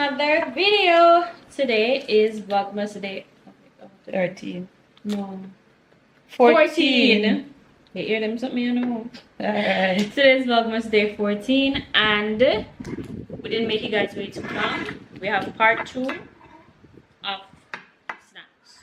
another video. Today is Vlogmas day 13. No. 14. You hear them something, you know. Alright. Today's Vlogmas day 14 and we didn't make you guys wait too long. We have part 2 of snacks.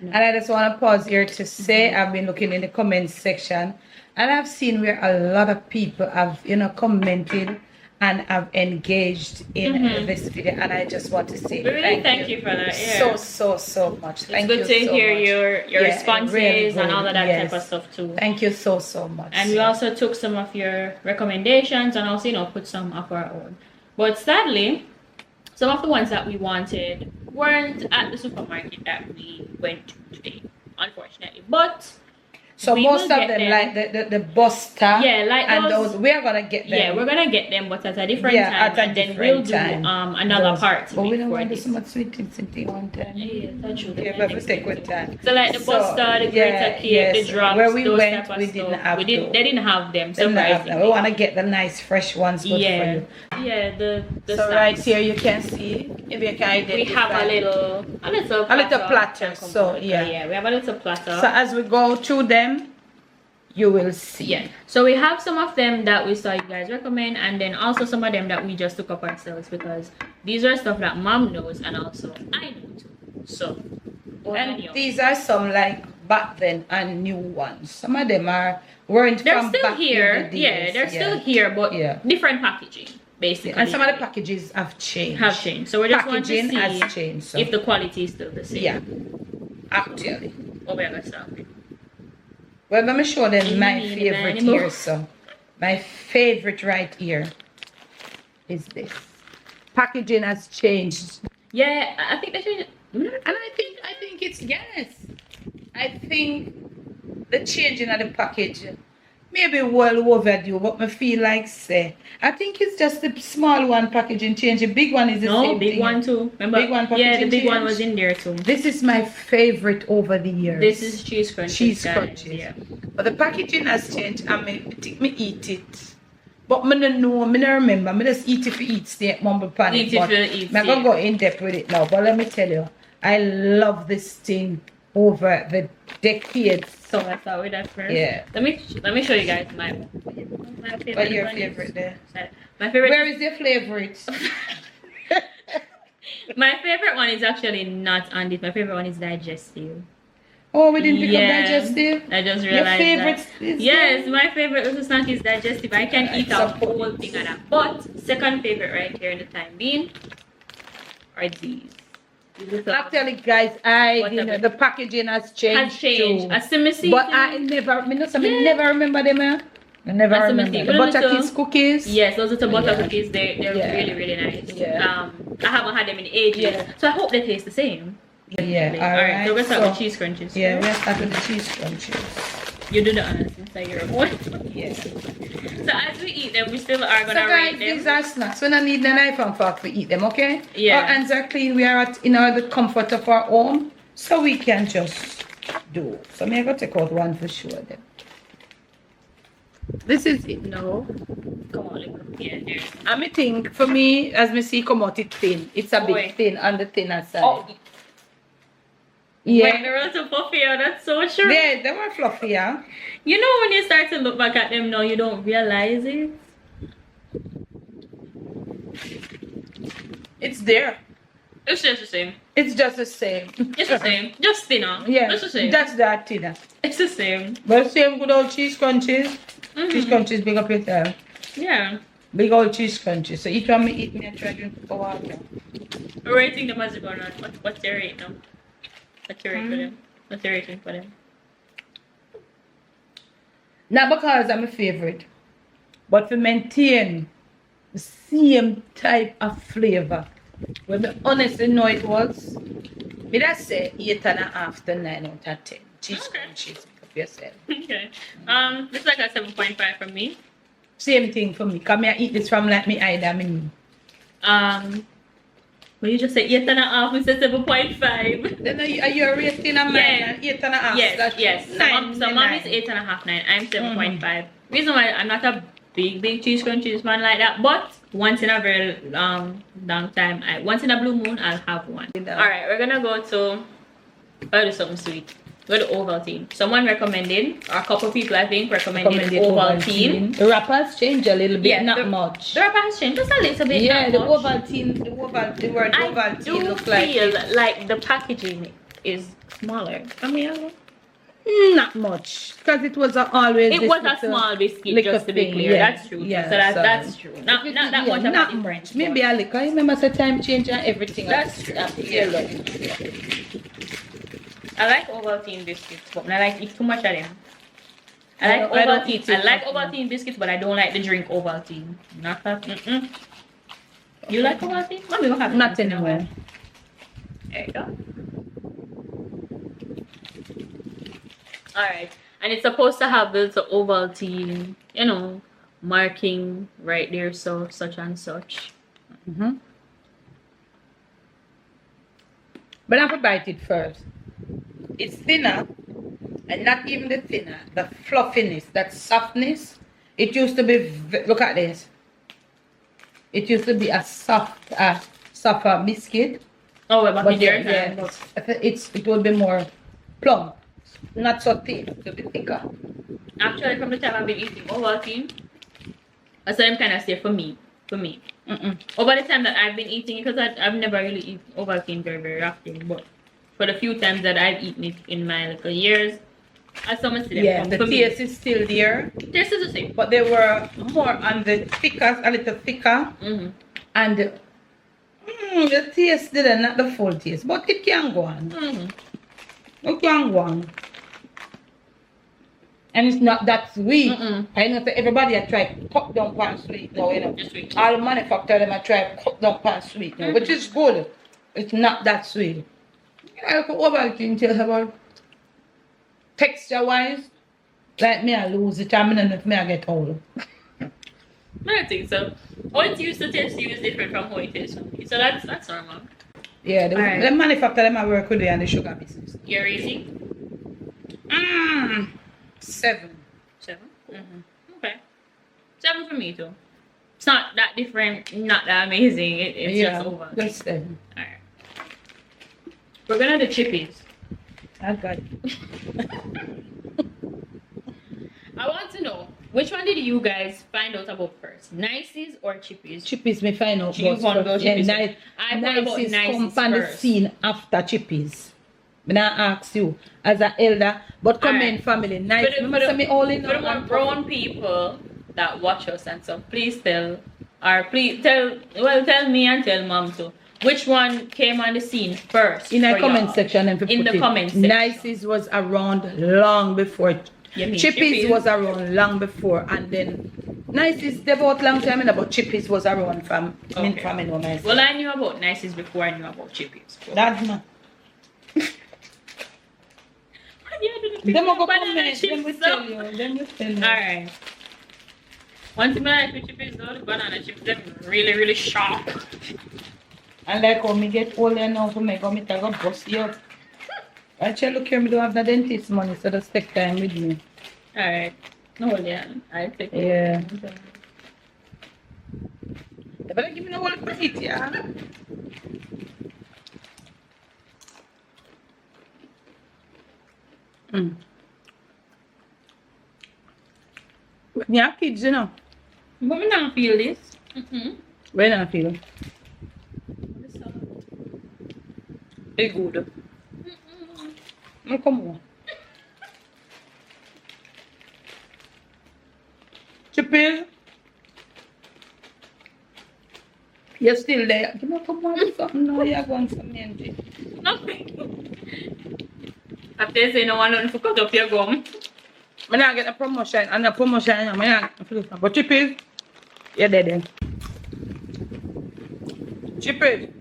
And I just want to pause here to say I've been looking in the comments section and I've seen where a lot of people have, commented and have engaged in this video, and I just want to say thank you for that. Yeah. So much. Thank you. you It's good to so hear much. your responses really and all of that yes. type of stuff too. Thank you so much. And we also took some of your recommendations and also put some of our own. But sadly, some of the ones that we wanted weren't at the supermarket that we went to today, unfortunately. But so most of them, like the buster, like those we are gonna get them. Yeah, we're gonna get them, but at a different time, and then we'll do another part. But we don't want to do so much sweet things one time. Yeah, that's true. Yeah, but we take with time. So like the buster, the grater cake, the drops, where we those went, type of we stuff. didn't have. They didn't have them. Surprisingly. We want to get the nice fresh ones. Good for you. Yeah, the so snacks. right here you can see if you can identify. We have a little platter. So yeah, we have a little platter. So as we go through them, you will see. Yeah, so we have some of them that we saw you guys recommend, and then also some of them that we just took up ourselves because these are stuff that mom knows and also I know too. So and these are some like back then and new ones. Some of them weren't they're from still back here. in the days. They're still here, but different packaging basically. And some of the packages have changed. So we just want to see has changed, so. if the quality is still the same. Yeah, actually. What we're gonna start with. Well, let me show them my favorite here. So, my favorite right here is this. Packaging has changed. Yeah, I think they changed. And I think it's yes. I think the changing of the package maybe well overdue, but I feel like say I think it's just the small one packaging change. The big one is the same big thing. One too. Remember? Big one packaging the big change. one was in there too. This is my favorite over the years. This is cheese crunches. Cheese crunches. Yeah. But the packaging has changed. I think me eat it. But I don't know, I don't remember. I just eat it for eat steak, mumble pan. Eat it for eat steak. I'm going to go in depth with it now. But let me tell you, I love this thing over the decades. So I start with that first. Yeah. Let me show you guys my favorite. What your favorite there? My favorite. Where is your favorite? My favorite one is actually not on this. My favorite one is digestive. Oh, we didn't pick up digestive? I just realized your favorite that. Yes, my favorite little snack is digestive. I can eat a whole thing of that. But second favorite right here in the time being are these. Actually, guys, the packaging has changed. Too. But I never remember them. I never remember the butter cookies. Yes, those are the butter cookies. They're really nice. Yeah. I haven't had them in ages, so I hope they taste the same. Yeah. All right. So we're start with cheese crunches. Yeah, we're starting with the cheese crunches. You do the honors inside your one. Yes. So as we eat them, we still are gonna rate them. These are snacks. We don't need a knife and fork to eat them, okay? Yeah. Our hands are clean. We are in the comfort of our home, so we can just do. So I'm gonna take out one for sure. Then. This is it now. Come on, yeah. I think for me, as me see, come out it thin. It's a bit thin on the thinner side. Oh. Yeah. Wait, they're also fluffier. That's so true. Yeah, they were fluffier. You know when you start to look back at them now, you don't realize it. It's there. It's just the same. It's just the same. It's the same. Just thinner. Yeah. It's the same. That's that thinner. It's the same. But same good old cheese crunches. Cheese crunches big up yourself. Yeah. Big old cheese crunches. So each one me eat me and try to drink water. We're rating them as we go on. What's your rate now? What's your rate for them? What's your rating for them? Not because I'm a favorite, but to maintain the same type of flavor. When I honestly know it was, me that say 8.5 to 9 out of 10. Cheese crunches of yourself. Okay. This is like a 7.5 from me. Same thing for me. Come here, eat this from like me eye that me. Well, you just said 8.5 instead of 7.5. Then are you rating a mine? 8.5? Yes. So mom is 8.5, 9. I'm 7.5. Reason why I'm not a big cheese crunches man like that, but once in a very long time. Once in a blue moon, I'll have one. Alright, we're gonna go to do something sweet. Go to Ovaltine. Someone recommended, or a couple people I think recommended Ovaltine. The wrappers change a little bit, not much. The wrapper has changed just a little bit. Yeah, the much. the word Ovaltine looks like. I feel like the packaging is smaller. I mean, not much, because it was always. It was a small biscuit, just to be clear. Yeah. That's true. Yeah, so that's true. Not that much of a difference. Maybe a little. I remember the time change and everything. That's true. Yeah. I like Ovaltine biscuits, but I like eat too much of them. I like Ovaltine biscuits, but I don't like the drink Ovaltine. Not that. You like Ovaltine? Let me go have it. Not anywhere. There you go. Alright. And it's supposed to have the Ovaltine, you know, marking right there, so such and such. But I have to bite it first. It's thinner, and not even the thinner, the fluffiness, that softness. It used to be, look at this. It used to be a softer biscuit. Oh, but it will be more plump, not so thin, it will be thicker. Actually, from the time I've been eating Ovaltine, I saw them kind of stay for me. Over the time that I've been eating it, because I've never really eaten Ovaltine very often, but for the few times that I've eaten it in my little years, I saw them still. Yeah, the taste is still there. Taste is the same. But they were more on the thicker, a little thicker. And the taste didn't, not the full taste, but it can go on. It can go on. And it's not that sweet. I know that everybody I try cut down pan sweet now, you know. All the manufacturers them I try cut down pan sweet now, which is good. It's not that sweet. I could Ovaltine tell about texture wise. Like me I lose it, I mean if me I get old. I don't think so. How it used to taste is different from how it tastes for me. So that's normal. Yeah, the manufacturer them I work with and the sugar business. You're raising? 7. 7? Okay. 7 for me too. It's not that different, not that amazing. It's just over. Just 7. Alright. We're gonna do chippies. I got it. I want to know, which one did you guys find out about first? Niceys or chippies? Chippies me find out You found about chippies. I found about Niceys come on the scene after chippies. I ask you as an elder, but come in family. Nice. For the more grown people that watch us and so, please tell me and tell mom too. Which one came on the scene first? In the comment section. In the comment section. Niceys was around long before. Chippies was around long before, and then Niceys they bought long time, but chippies was around from Niceys. Well, I knew about Niceys before I knew about chippies. That's not. Them will go comment. Them will tell you. Alright. One thing I like with chippies though, the banana chips, them really sharp. And like how me get older now for me, I go bust you up. Actually, look here, me don't have the dentist money, so just take time with me. Alright. No, yeah, I'll take it. Yeah. You better give me the whole plate, yeah? Yeah, kids, you know. But me not feel this. Where not feel? It's good. No, come on. Chippies. You're still there. Give me come on something now. You're going some energy. Nothing. After they say no one nothing to cut up your gum. I'm not get a promotion and a promotion. I'm not. But chippies, you're dead then. Chippies.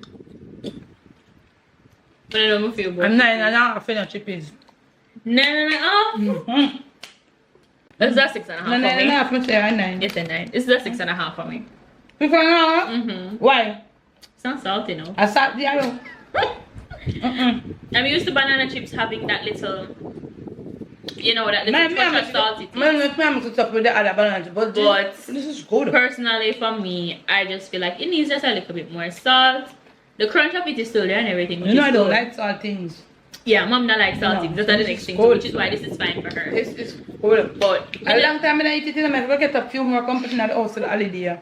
But I don't feel good. I'm 9.5 in a chippies. 9.5? Is that 6.5 for me? 9.5, I say 9. It's a 9. This is a 6.5 for me. 6.5? Why? It's not salty, no. I sat there. I'm used to banana chips having that little you know, that little touch of salty taste. I'm to top with the other bananas, but this is good. Personally, for me, I just feel like it needs just a little bit more salt. The crunch of it is still there and everything. You know, I don't like salt things. Yeah, mom don't like salty. That's the next thing, which is why this is fine for her. This is good. But a long time I eat it, and I'm going to get a few more company at the house for the holiday. I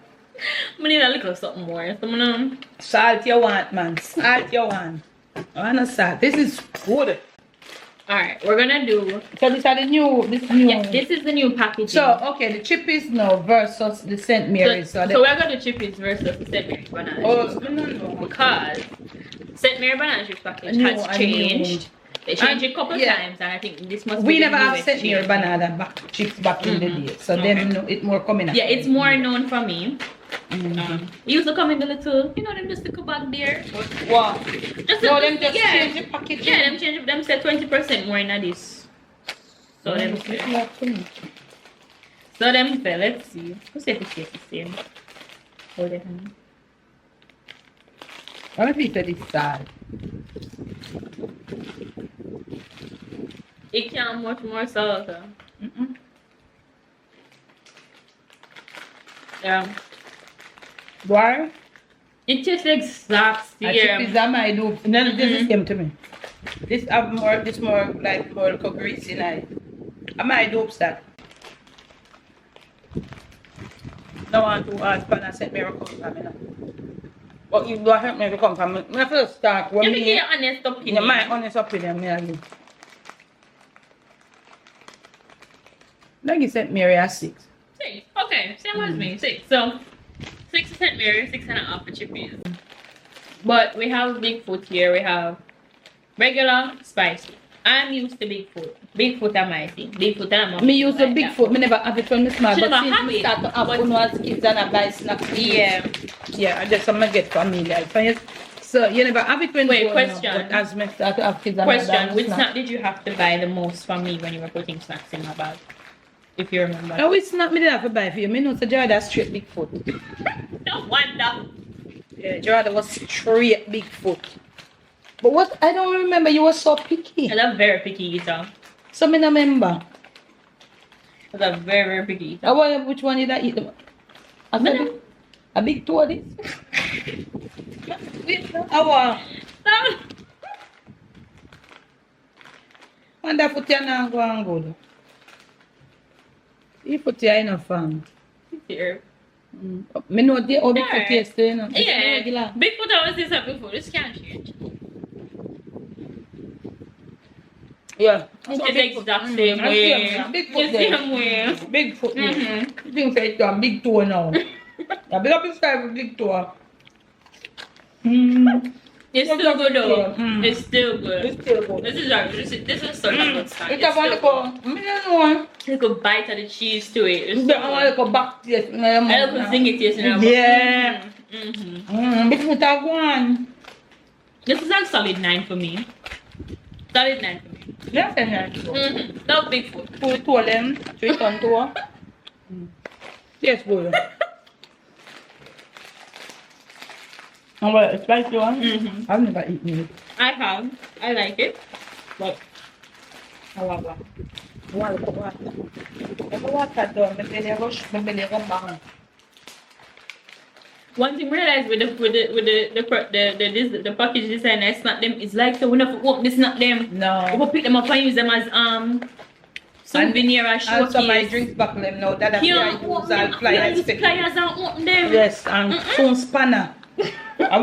need a little something more. So salt you want, man. Salt you want. I want no salt. This is good. Alright, we're gonna do. So these are the new. Yeah, this is the new packaging. So okay, the chippies now versus the St. Mary's. So we're gonna do chippies versus the St. Mary's banana. Oh no. Because St. Mary's banana chips package has changed. They changed it a couple times, and I think this must. We never have St. Mary's banana chips back in the day, so then it's more coming out. Yeah, it's more known for me. It used to come in the little, you know, them just little bag there. Wow. Just them just change the packaging. Yeah, them change them say 20% more in this. So them say. So them say, let's see. Who's say it's the same? Hold it, honey. What if it's this side? It can't much more salt. Yeah. Why? It tastes exact same. Chippies are my dope. None of this came to me. This have more. This more like more grease in it. Am I dope that? No one to ask for St. Mary's come from me. But you don't help me to come from me. I first start when me. Your honest opinion. Yeah, my honest opinion. Me like you St. Mary at 6. 6. Okay, same as me. 6. So 6 is St. Mary, 6.5 for chippies. But we have Bigfoot here. We have regular, spicy. I'm used to Bigfoot. Bigfoot are my thing. Bigfoot and I'm me used to Bigfoot. Me never have it when me small. But since me start to have fun as kids and I buy snacks. Yeah. Yeah, I just something get familiar. So you never have it when wait, you question. But as me start to have kids and question, which snack did you have to buy the most for me when you were putting snacks in my bag? If you remember. No, it's not me that have to buy for you. Me know so Jordan straight Bigfoot. No wonder. Yeah, Jordan was straight Bigfoot. But what I don't remember, you were so picky. I love very picky eater. So me no remember. I love very, very picky eater. I wonder which one did I eat? A big two of this? Wonder put your now go and good. You put your in a farm. Here. Me know the how Bigfoot taste, you know. Yeah. Bigfoot always say something before. This can't change. Yeah. It's the exact same way. Bigfoot same way. Bigfoot. You think say it's a big toe now. Yeah, big up inside with big toe. It's still good though. It's still good. It's still good. This is such a good snack. It's a one little bite of the cheese to it. It's a little back taste. A little zingy taste in it. Yeah. Bigfoot are one. This is like solid 9 for me. Solid 9 for me. Yes, and That's Bigfoot. 2 of them. 3 ton 2. Yes, good. Oh, well, it's spicy one. I've never eaten it. I have. I like it. But I love that. I want to put water. I put water down. My belly go bang. One thing I realized with the package design I snap them, it's like so when I open this snap them. No. We pick them up and use them as souvenir and showcase. Also my drinks back them now. That I use and flyers. Flyers and open them. Yes, and phone spanner. I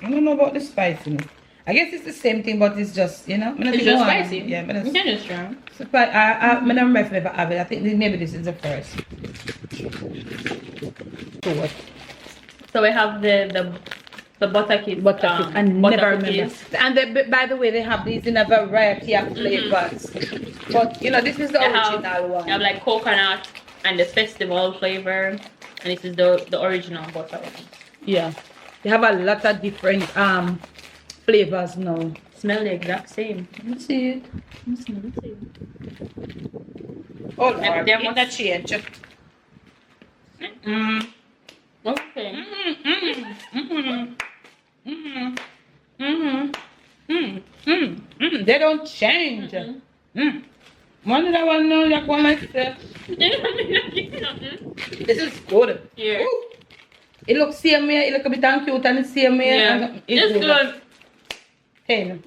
don't know about the spiciness. I guess it's the same thing, but it's just, you know. It's just spicy. Yeah, but it's just strong. I don't remember if I ever have it. I think maybe this is the first. So we have the butter cake. I never remember. And they, by the way, they have these in a variety of flavors. But you know, this is the original one. They have like coconut and the festival flavor, and this is the original butter one. Yeah, they have a lot of different flavors now. Smell the exact same. Let me see it. Smell the same. Oh Lord, they want to change. Okay. They don't change. One that one now, like one like this. This is good. Yeah. Ooh. It looks same here. It look a bit cute and the same here. Yeah. It's good. 10.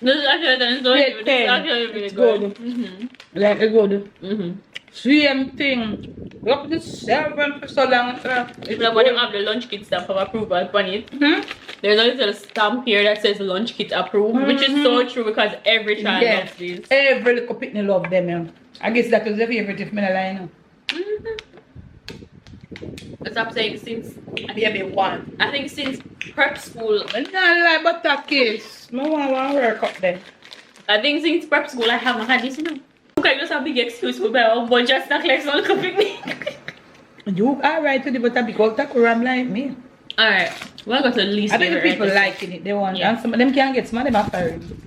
This is actually Yeah, this is 10. actually really It's good. good. Mm-hmm. Like it's good. Mm-hmm. Same thing. Look the servant for so long. If you want to have the lunch kit stamp of approval on it, Mm-hmm. there's a little stamp here that says lunch kit approved, which is so true because every child Yeah. loves this. Every little pitney love them. Yeah. I guess that was the favorite if me not lie now. Stop saying since Baby one. I think since prep school. I don't like butter case. No one want to work up there. I think since prep school I haven't had this, you know. Okay, just a big excuse for my but just not like some little picnic. You alright today, but I be called takuram like me. Alright, we'll go to the least I think the favorite people recipe. liking it. They want Yeah. and some of them can get some of them are foreign.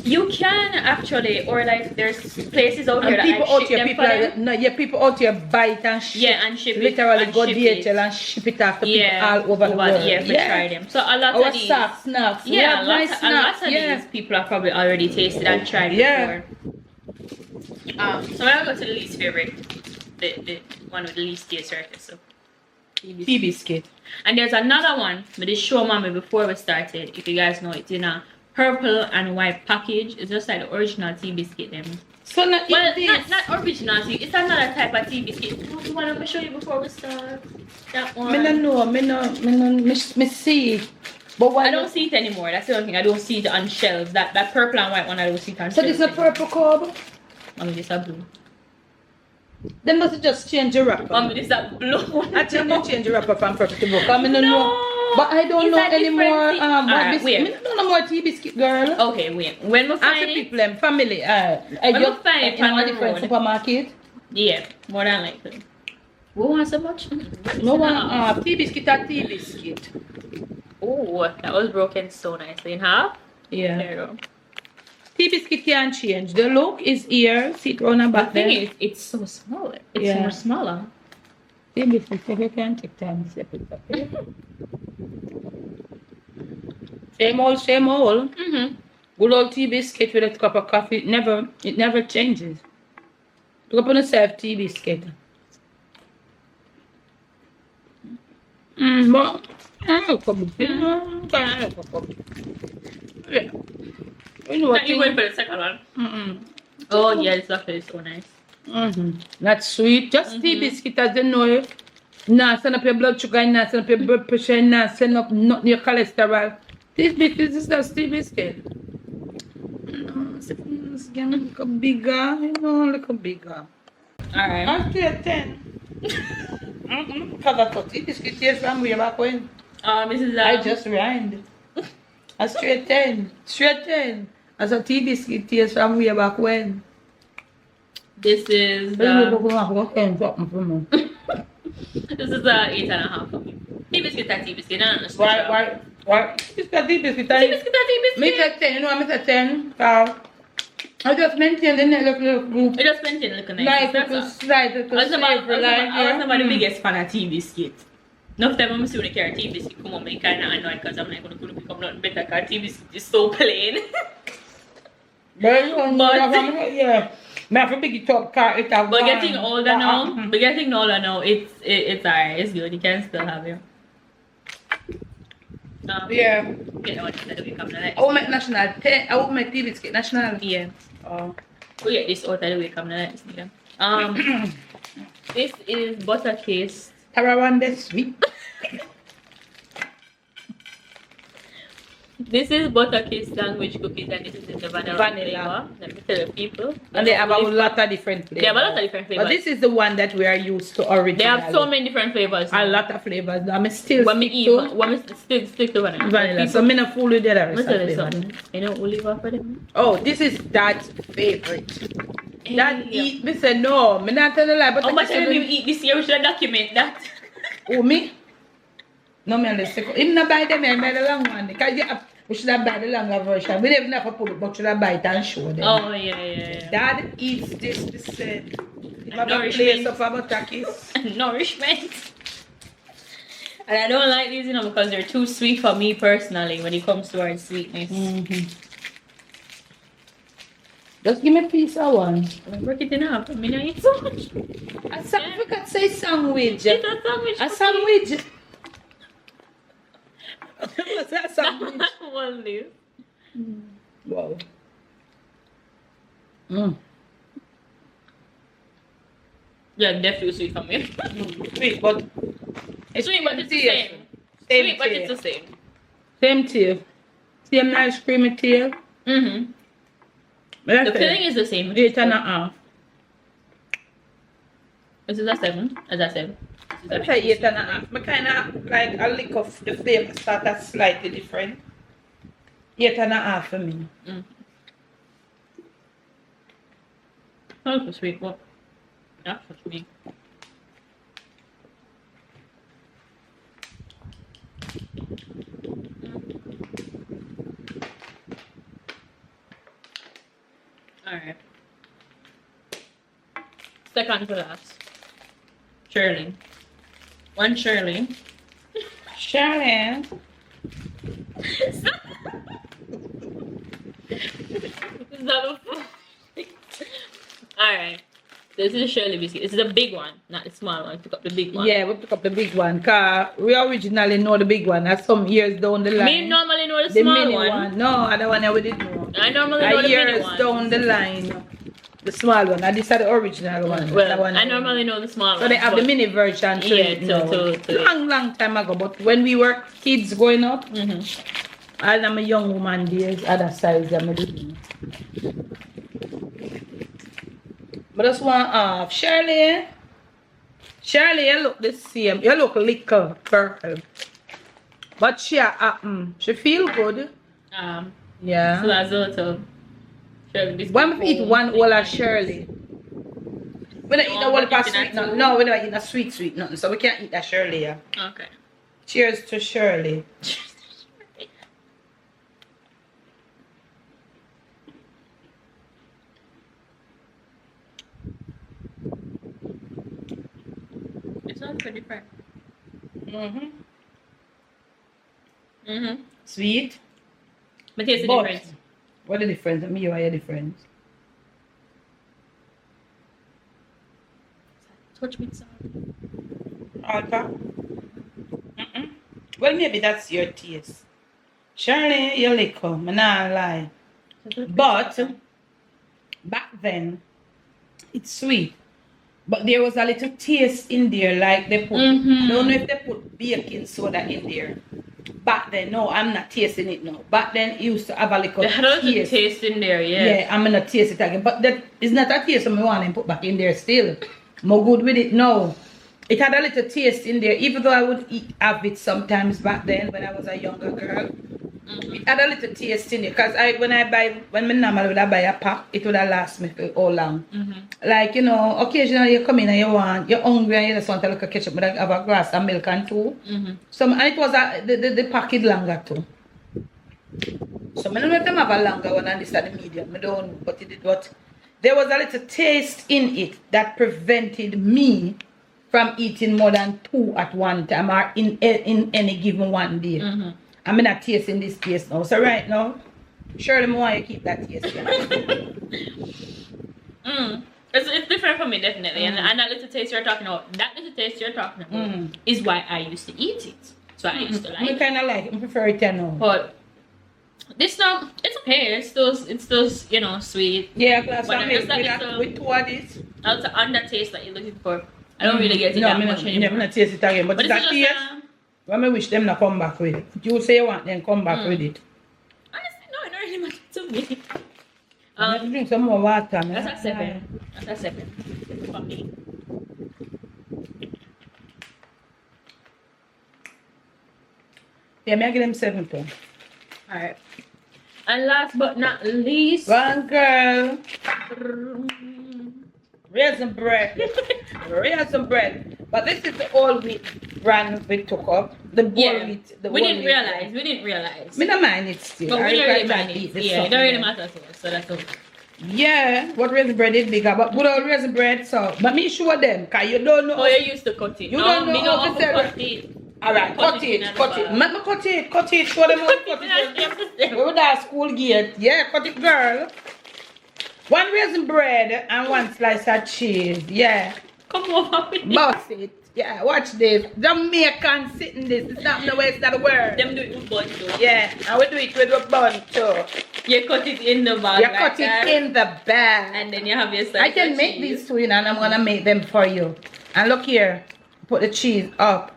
You can actually, or like there's places out here And that people I out ship here, them people for are, them. no, yeah, people out here buy it and ship. Yeah, and ship it. Literally and go ship DHL it. and ship it off to Yeah, people all over the world. Yeah, for try them. So a lot Our of these. socks, snacks. We Yeah, have a lot, nice a snacks. lot of Yeah. these people have probably already tasted and tried Yeah. before. So when I go to the least favorite, the one with the least taste surface. So Tea biscuit. and there's another one, but this show mommy before we started. If you guys know it, in a purple and white package. It's just like the original tea biscuit them. So not Well, eat this. not original tea. It's another type of tea biscuit. You want to show you before we start? That one. Me no know, me see it. But why I don't see it anymore. That's the only thing. I don't see it on shelves. That purple and white one, I don't see it on So shelves. this is a purple cup? Mommy, this a blue. Then must just change the wrapper. Mommy, this a blue one. I think you change the wrapper from purple to blue. I mean, no. No. But I don't It's know a different anymore. tea- What Alright, biscuit? wait. Me don't know more tea biscuit, girl. Okay, wait. When we Ask find the it, people, them, family. I When just we find it in on a the different road. supermarket. yeah, more than likely. We want so much. No one, tea biscuit or tea biscuit. Oh, that was broken so nicely in half. Yeah. There you go. Tea biscuit can change. The look is here. Sit on and The back thing there. is, it's so small. It's Yeah. more smaller. Tea biscuit, if you can take time to step it up. Yeah. Same old, same old. Mm-hmm. Good old tea biscuit with a cup of coffee. It never changes. Look up on yourself, tea biscuit. But yeah. You know what? You wait for the second one. Oh yes, that is so nice. That's sweet. Just tea biscuit as they know it. Nah, send up your blood sugar, nah, send up your blood pressure, nah, send up not your cholesterol. This biscuit is just tea biscuit. No, it's getting a little bigger, you know, a little bigger. Alright. I'm still at 10. Because I thought tea biscuit tastes from way back when. This is I just rhymed. I straight 10. Straight 10. As a tea biscuit tastes from way back when. this is Then we the go and something for me. this is the 8.5 for me. Tea biscuit and tea biscuit. No, no, no. Why? It's got tea biscuit. Tea biscuit and tea Me biscuit. said 10, you know I said 10. I just maintain the net look It just maintain looking nice. nice, That's little all. slight, little I was never the yeah. biggest fan of tea biscuit. Enough time I'm seeing a tea biscuit come on, me kind of annoyed because I'm like, going to pick up nothing better because tea biscuit is so plain. But yeah, me have to pick it up, car it up. But getting older now, it's alright, it's good. You can still have it. Yeah. Get on that we come I will make national 10. I will make tea biscuit national. Yeah. Oh. We get this out of the way come next. Yeah. This is butter case. Tarawan the sweet. This is butter case sandwich cookies and this is the vanilla flavor. Let me tell the people. And they have a lot of different flavors. They have a lot of different flavors. But this is the one that we are used to originally. They have so many different flavors. A lot of flavors. I'm still When me stick eat, to when me stick to vanilla. vanilla. So I'm not fool with the other Let me tell you flavor. something. You know Oliver for them? Oh, this is Dad's favorite. Dad Yeah. eat. Me say no. Me not tell a lie. But How much time we eat this year? We should document that. Oh, me? No, me understand. Him not buy them, I buy the long one. Because we should have buy the longer version. We never never put it, but should have buy it and show them. Oh, yeah. Dad eats this, have a Nourishment. place of a butter Nourishment. And I don't like these, because they're too sweet for me personally when it comes to our sweetness. Just give me a piece of one. Break it in half. I mean, I eat so much. I forgot to say sandwich. It's a sandwich. A sandwich. What's that sandwich? One leaf. Wow. Yeah, definitely sweet for me. Sweet, but It's sweet, but it's the same. Sweet, but it's the same. Same taste. Same nice creamy taste. Mm-hmm. The filling is the same. 8.5. This is a 7. Is that 7? I say 8.5. I kind of like a lick of the flavor start slightly different. 8.5 for me. Oh, it's sweet. What? That's for me. Alright. Second to last. Shirley. One Shirley. Shirley. Is that Alright. This is a Shirley biscuit. This is a big one, not the small one. Pick up the big one. Yeah, we pick up the big one. Cause we originally know the big one. That's some years down the line. Me normally know the small mini one. No, other one we didn't know. I normally know the mini one. Down the line, the small one. And this is the original one. Well, one I normally know the small one. So they have the mini version. So long time ago. But when we were kids growing up, and I'm a young woman, there's other size that I didn't know. But that's one Shirley. Shirley, you look the same. You look little purple. But she feel good. Yeah. So that's a little Shirley biscuit. When we eat one whole of Shirley. We don't eat the whole of sweet nothing. No, we don't eat a sweet nothing. So we can't eat that Shirley, yeah. Okay. Cheers to Shirley. It sounds pretty fresh. Sweet. But here's the difference. What the difference? I mean, you are your difference. Touch with salt. Alta? Well, maybe that's your taste. Shirley, you liquor. I'm not lie. But back then, it's sweet. But there was a little taste in there, like they put. I don't know if they put baking soda in there. Back then, no, I'm not tasting it now. Back then, it used to have a little taste. There had a taste in there, yeah. Yeah, I'm gonna taste it again. But that is not a taste I want to put back in there still. More good with it now. It had a little taste in there, even though I would have it sometimes back then when I was a younger girl. It had a little taste in it, because when I normally would buy a pack, it would have last me for all long. Like, you know, occasionally you come in and you're hungry and you just want a little ketchup, but I have a glass of milk and two. And it was the packet longer too. So I don't know if them have a longer one and this is the medium. I don't know, but there was a little taste in it that prevented me from eating more than 2 at one time or in any given one day. I'm not tasting this taste now. So right now, surely I want you to keep that taste. It's different for me, definitely. And that little taste you're talking about, is why I used to eat it. So I used to like it. I kind of like it. I prefer it now. But this now, it's okay. It's still, you know, sweet. Yeah, glass of milk like with 2 of this. Also, on that taste that you're looking for, I don't really get it that much anymore. I'm not taste it again. But that taste, when I wish them to come back with it. You say you want them come back with it. Honestly, no, it don't really matter to me. I have to drink some more water. That's a 7. That's a 7 for me. Yeah, I give them 7 too. Alright. And last but not least, one girl. Raisin bread. Raisin bread. But this is the all wheat brand we took up. The whole wheat. We didn't realize. We don't mind it still. But we don't really mind it. Yeah, it don't really matter to us. So that's okay. Yeah, what raisin bread is bigger, but good old raisin bread, so but me show them, cause you don't know. Oh, you used to cut it. You don't know how to cut it. Alright, cut it. Let me cut it, show them how to cut it. We would have school gate. Yeah, cut it, girl. 1 raisin bread and 1 slice of cheese. Yeah. Come over with it. Boss it. Yeah, watch this. Jamaican sitting this. It's not the way, it's not the word. Them do it with bun too. Yeah, and we do it with a bun too. You cut it in the bag. You cut it in the bag. And then you have your slice I can of make cheese. these two, you know, and I'm gonna make them for you. And look here, put the cheese up.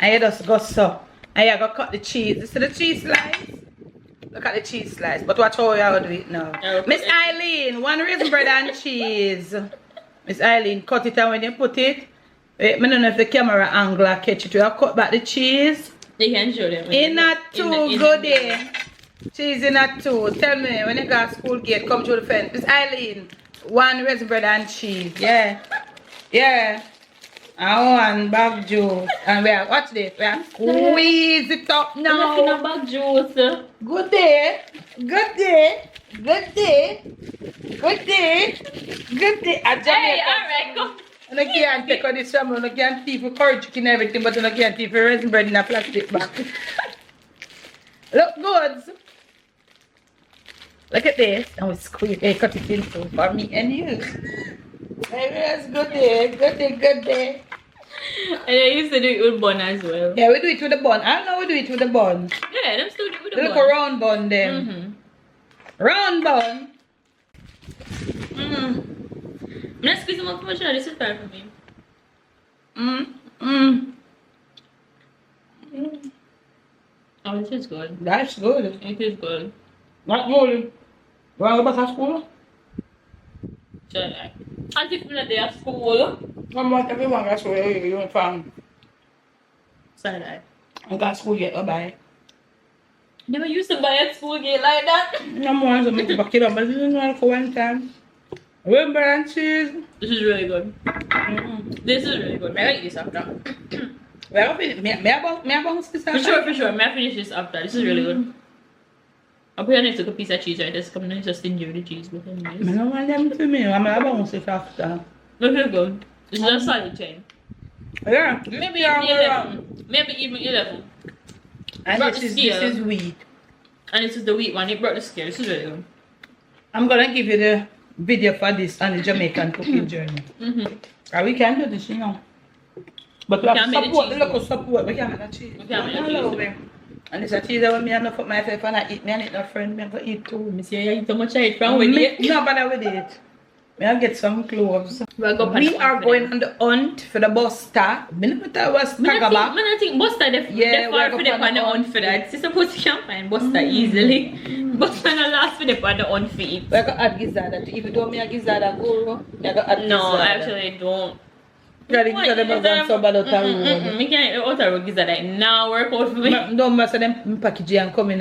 And you just go so. And you gotta cut the cheese. You see the cheese slice? Look at the cheese slice. But watch how you do it now. Miss Eileen, 1 raisin bread and cheese. Miss Eileen, cut it, and when you put it, I don't know if the camera angle will catch it. You have cut back the cheese. You can show them. In a two, goodie. Cheese in a two. Tell me, when you go to school gate, come through the fence. Miss Eileen, 1 raisin bread and cheese. Yeah. Yeah. And 1 bag juice. And we are, watch this. We are squeeze it up now. I'm not bag juice. Good day. Good day. Good day. Good day. Good day. Hey, alright, come. I can't take on this from I can't thief for courage and everything, but I can't thief for raisin bread in a plastic bag. Look good. Look at this. And we squeeze it, cut it in two for me and you. Yes, good day, good day, good day. And I used to do it with bun as well. Yeah, we do it with the bun. I know we do it with the bun. Yeah, them still do it with The the little bun. round bun them. Round bun. I'm not squeezing more much now. This is bad for me. Oh, this is good. That's good. It is good. Not good. You want to go back to school? So, like, as if we're not there at school. Come on, everyone got school. You don't find. So, like, I got school yet, bye. never used to buy at school gate like that. No more, so make it back it up, but this is not for one time. Remember and cheese? This is really good. This is really good. May I eat this after? Well, may I bounce this out? For sure. May I finish this after? This is really good. I'll put on it, took a piece of cheese right. Just come and just enjoy the cheese with him. I don't want them to me. I'm going to bounce it after. Look at good. This is a solid chain. Yeah. Maybe even 11. Maybe even 11. And this is wheat. And this is the wheat one. It brought the scale. This is really good. I'm going to give you the video for this on the Jamaican cooking journey. And we can do this, you know. But we have to support the local support. We can't make the cheese. We can't make the cheese. And it's a cheese that when I not put myself and I eat, me and eat no friend, me go eat too. Me see you eat so much of it from with it. No bother with it. I'll get some clothes. We are going on the hunt for the buster. I don't know was Tagaba. I think buster the far for the on the hunt for that. It's supposed to can find buster easily. Buster not last for the on the hunt for it. We got add gizzard. If you don't me a gizzard guru, you got add no, gizzard. I actually don't. You got to them so bad out of road. Me can't eat out of road gizzard like now work out for me. Don't mess with them package and come in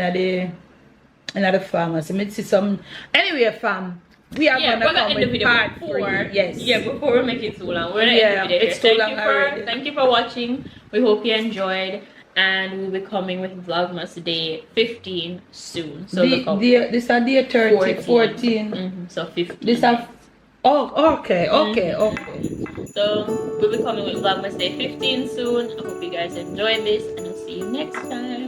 the pharmacy. Me see some. Anyway, fam. We are gonna come with part 3. Yes. Yeah, before we make it too long. We're gonna end the video. It's too long already. Thank you for watching. We hope you enjoyed. And we'll be coming with Vlogmas day 15 soon. So look up. This is day 30, 14. So 15. This are okay. So we'll be coming with Vlogmas day 15 soon. I hope you guys enjoyed this and I'll see you next time.